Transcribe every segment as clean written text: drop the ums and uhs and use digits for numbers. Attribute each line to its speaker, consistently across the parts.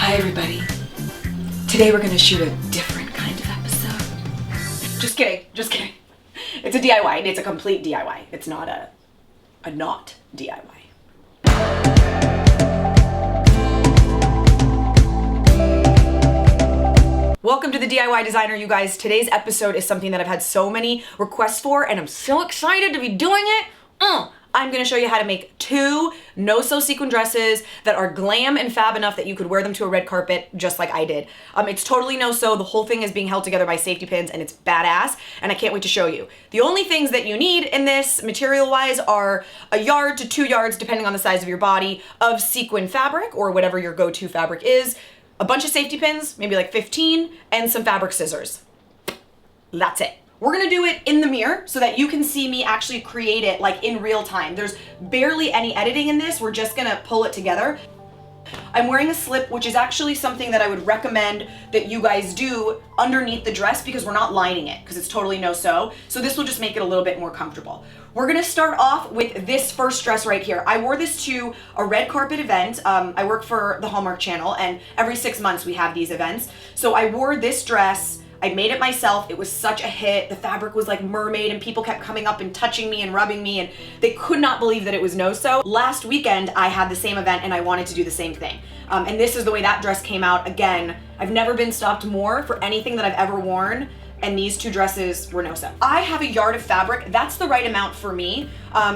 Speaker 1: Hi everybody. Today we're gonna shoot a different kind of episode. Just kidding, just kidding. It's a DIY and it's a complete DIY. It's not a not DIY. Welcome to the DIY Designer, you guys. Today's episode is something that I've had so many requests for and I'm so excited to be doing it. I'm gonna show you how to make 2 no-sew sequin dresses that are glam and fab enough that you could wear them to a red carpet just like I did. It's totally no-sew. The whole thing is being held together by safety pins and it's badass and I can't wait to show you. The only things that you need in this material-wise are a yard to 2 yards, depending on the size of your body, of sequin fabric or whatever your go-to fabric is, a bunch of safety pins, maybe like 15, and some fabric scissors. That's it. We're gonna do it in the mirror so that you can see me actually create it like in real time. There's barely any editing in this. We're just gonna pull it together. I'm wearing a slip, which is actually something that I would recommend that you guys do underneath the dress because we're not lining it because it's totally no-sew. So this will just make it a little bit more comfortable. We're gonna start off with this first dress right here. I wore this to a red carpet event. I work for the Hallmark Channel and every 6 months we have these events. So I wore this dress. I made it myself. It was such a hit. The fabric was like mermaid and people kept coming up and touching me and rubbing me and they could not believe that it was no-sew. Last weekend, I had the same event and I wanted to do the same thing. And this is the way that dress came out. Again, I've never been stopped more for anything that I've ever worn and these 2 dresses were no-sew. I have a yard of fabric. That's the right amount for me.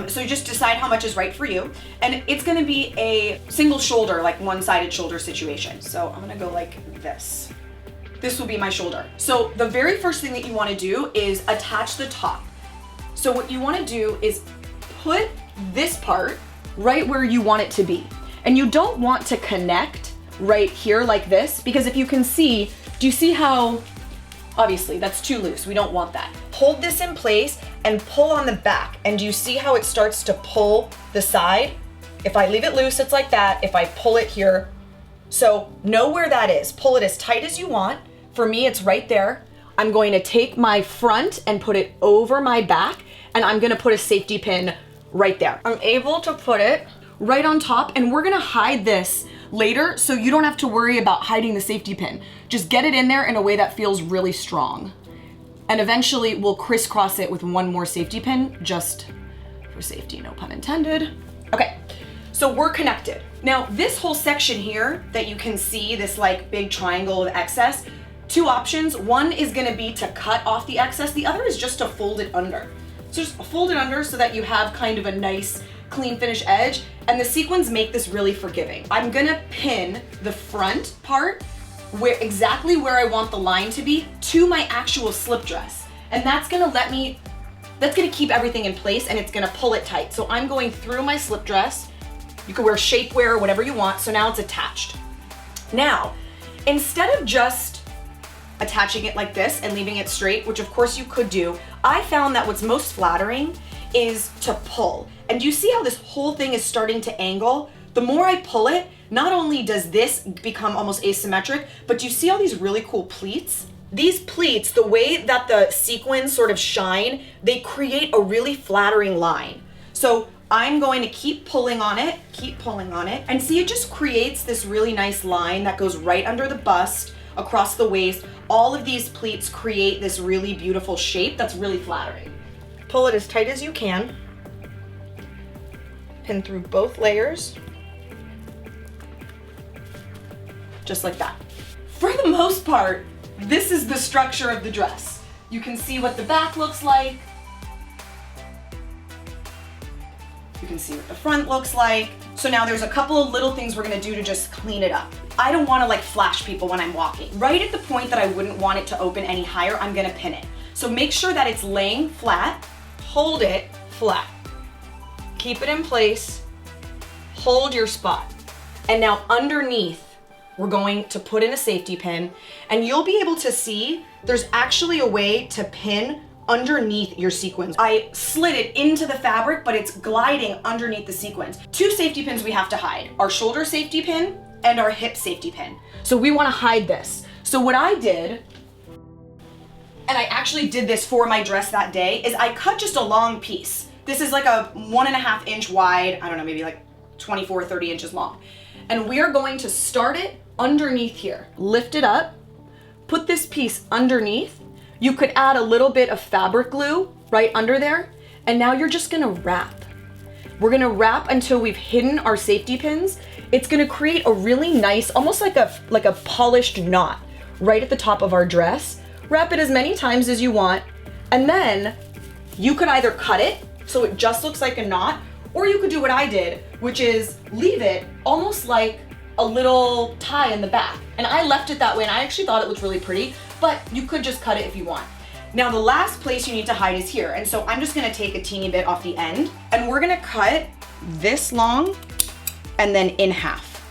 Speaker 1: So you just decide how much is right for you. And it's gonna be a single shoulder, like one-sided shoulder situation. So I'm gonna go like this. This will be my shoulder. So the very first thing that you wanna do is attach the top. So what you wanna do is put this part right where you want it to be. And you don't want to connect right here like this, because if you can see, do you see how, obviously that's too loose, we don't want that. Hold this in place and pull on the back. And do you see how it starts to pull the side? If I leave it loose, it's like that. If I pull it here, so know where that is. Pull it as tight as you want. For me, it's right there. I'm going to take my front and put it over my back, and I'm gonna put a safety pin right there. I'm able to put it right on top, and we're gonna hide this later, so you don't have to worry about hiding the safety pin. Just get it in there in a way that feels really strong. And eventually we'll crisscross it with 1 more safety pin, just for safety, no pun intended. Okay. So we're connected. Now this whole section here that you can see, this like big triangle of excess, 2 options. One is gonna be to cut off the excess. The other is just to fold it under. So just fold it under so that you have kind of a nice clean finish edge, and the sequins make this really forgiving. I'm gonna pin the front part exactly where I want the line to be to my actual slip dress. And that's gonna keep everything in place and it's gonna pull it tight. So I'm going through my slip dress. You can wear shapewear or whatever you want, so now it's attached. Now, instead of just attaching it like this and leaving it straight, which of course you could do, I found that what's most flattering is to pull. And you see how this whole thing is starting to angle? The more I pull it, not only does this become almost asymmetric, but you see all these really cool pleats? These pleats, the way that the sequins sort of shine, they create a really flattering line. So I'm going to keep pulling on it, and see it just creates this really nice line that goes right under the bust, across the waist. All of these pleats create this really beautiful shape that's really flattering. Pull it as tight as you can. Pin through both layers. Just like that. For the most part, this is the structure of the dress. You can see what the back looks like. You can see what the front looks like. So now there's a couple of little things we're gonna do to just clean it up. I don't wanna like flash people when I'm walking. Right at the point that I wouldn't want it to open any higher, I'm gonna pin it. So make sure that it's laying flat, hold it flat. Keep it in place, hold your spot. And now underneath, we're going to put in a safety pin, and you'll be able to see there's actually a way to pin underneath your sequins. I slid it into the fabric, but it's gliding underneath the sequins. 2 safety pins we have to hide, our shoulder safety pin and our hip safety pin. So we wanna hide this. So what I did, and I actually did this for my dress that day, is I cut just a long piece. This is like a 1.5 inch wide, I don't know, maybe like 24, 30 inches long. And we are going to start it underneath here. Lift it up, put this piece underneath. You could add a little bit of fabric glue right under there, and now you're just gonna wrap. We're gonna wrap until we've hidden our safety pins. It's gonna create a really nice, almost like a polished knot right at the top of our dress. Wrap it as many times as you want, and then you could either cut it so it just looks like a knot, or you could do what I did, which is leave it almost like a little tie in the back. And I left it that way, and I actually thought it looked really pretty, but you could just cut it if you want. Now the last place you need to hide is here, and so I'm just gonna take a teeny bit off the end, and we're gonna cut this long and then in half.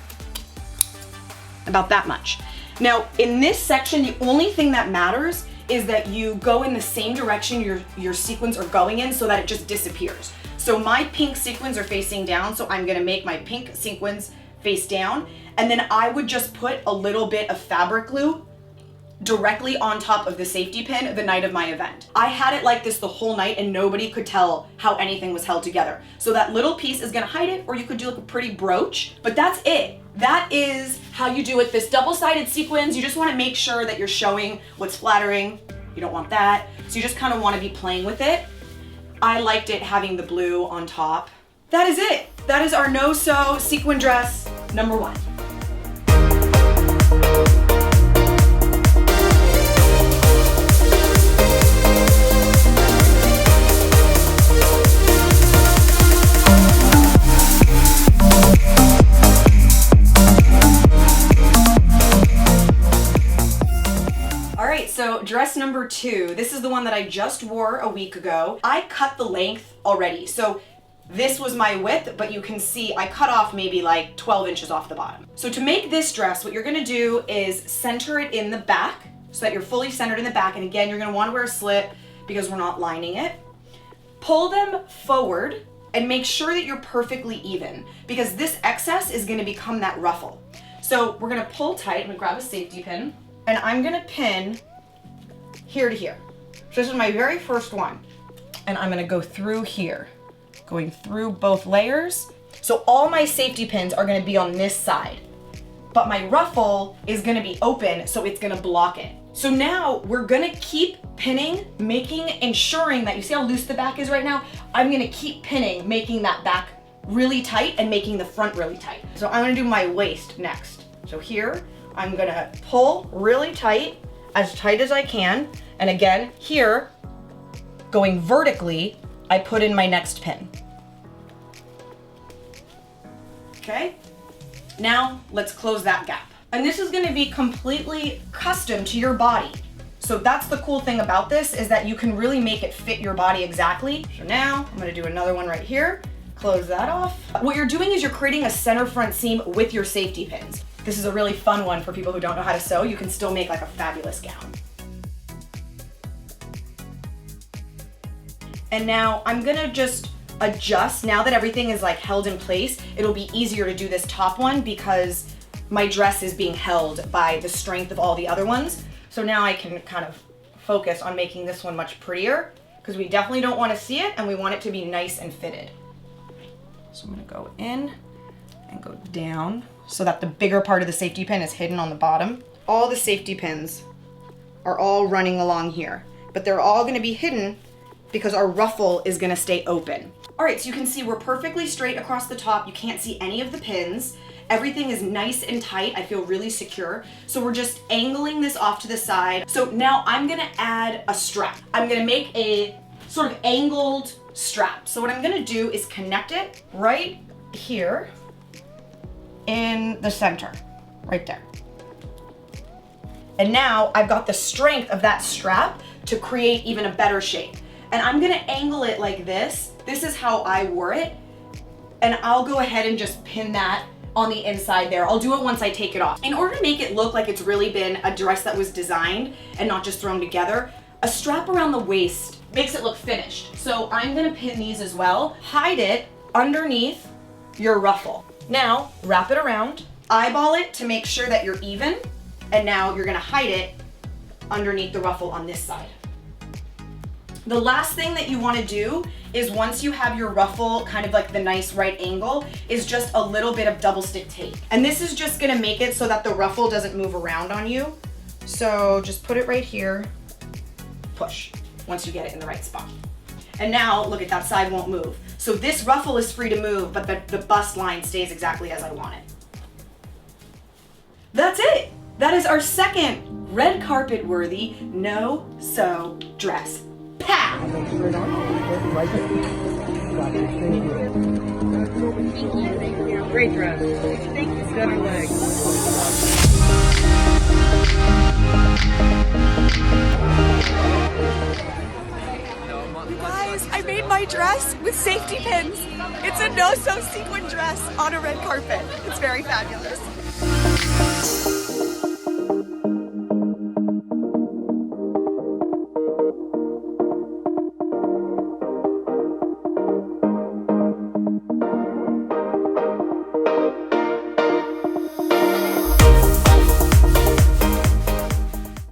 Speaker 1: About that much. Now in this section, the only thing that matters is that you go in the same direction your sequins are going in so that it just disappears. So my pink sequins are facing down, so I'm gonna make my pink sequins face down, and then I would just put a little bit of fabric glue directly on top of the safety pin the night of my event. I had it like this the whole night and nobody could tell how anything was held together. So that little piece is gonna hide it, or you could do like a pretty brooch, but that's it. That is how you do it. This double-sided sequins, you just wanna make sure that you're showing what's flattering. You don't want that. So you just kind of wanna be playing with it. I liked it having the blue on top. That is it. That is our no-sew sequin dress number 1. So dress number 2, this is the one that I just wore a week ago. I cut the length already. So this was my width, but you can see I cut off maybe like 12 inches off the bottom. So to make this dress, what you're gonna do is center it in the back so that you're fully centered in the back. And again, you're gonna wanna wear a slip because we're not lining it. Pull them forward and make sure that you're perfectly even, because this excess is gonna become that ruffle. So we're gonna pull tight. I'm gonna grab a safety pin and I'm gonna pin here to here. So this is my very first one. And I'm gonna go through here, going through both layers. So all my safety pins are gonna be on this side, but my ruffle is gonna be open, so it's gonna block it. So now we're gonna keep pinning, ensuring that, you see how loose the back is right now? I'm gonna keep pinning, making that back really tight and making the front really tight. So I'm gonna do my waist next. So here, I'm gonna pull really tight as I can. And again, here, going vertically, I put in my next pin. Okay, now let's close that gap. And this is gonna be completely custom to your body. So that's the cool thing about this, is that you can really make it fit your body exactly. So now I'm gonna do another one right here, close that off. What you're doing is you're creating a center front seam with your safety pins. This is a really fun one for people who don't know how to sew. You can still make like a fabulous gown. And now I'm gonna just adjust. Now that everything is like held in place, it'll be easier to do this top one because my dress is being held by the strength of all the other ones. So now I can kind of focus on making this one much prettier, because we definitely don't want to see it and we want it to be nice and fitted. So I'm gonna go in and go down so that the bigger part of the safety pin is hidden on the bottom. All the safety pins are all running along here, but they're all gonna be hidden because our ruffle is gonna stay open. All right, so you can see we're perfectly straight across the top. You can't see any of the pins. Everything is nice and tight. I feel really secure. So we're just angling this off to the side. So now I'm gonna add a strap. I'm gonna make a sort of angled strap. So what I'm gonna do is connect it right here in the center, right there. And now I've got the strength of that strap to create even a better shape. And I'm gonna angle it like this. This is how I wore it. And I'll go ahead and just pin that on the inside there. I'll do it once I take it off. In order to make it look like it's really been a dress that was designed and not just thrown together, a strap around the waist makes it look finished. So I'm gonna pin these as well. Hide it underneath your ruffle. Now, wrap it around, eyeball it to make sure that you're even, and now you're gonna hide it underneath the ruffle on this side. The last thing that you want to do is once you have your ruffle kind of like the nice right angle is just a little bit of double stick tape. And this is just gonna make it so that the ruffle doesn't move around on you. So just put it right here, push, once you get it in the right spot. And now look at that side won't move. So this ruffle is free to move, but the bust line stays exactly as I want it. That's it. That is our second red carpet worthy no-sew dress. Pow!
Speaker 2: Thank you. Great dress. Thank you. Better legs.
Speaker 3: You guys, I made my dress with safety pins. It's a no-sew sequin dress on a red carpet. It's very fabulous.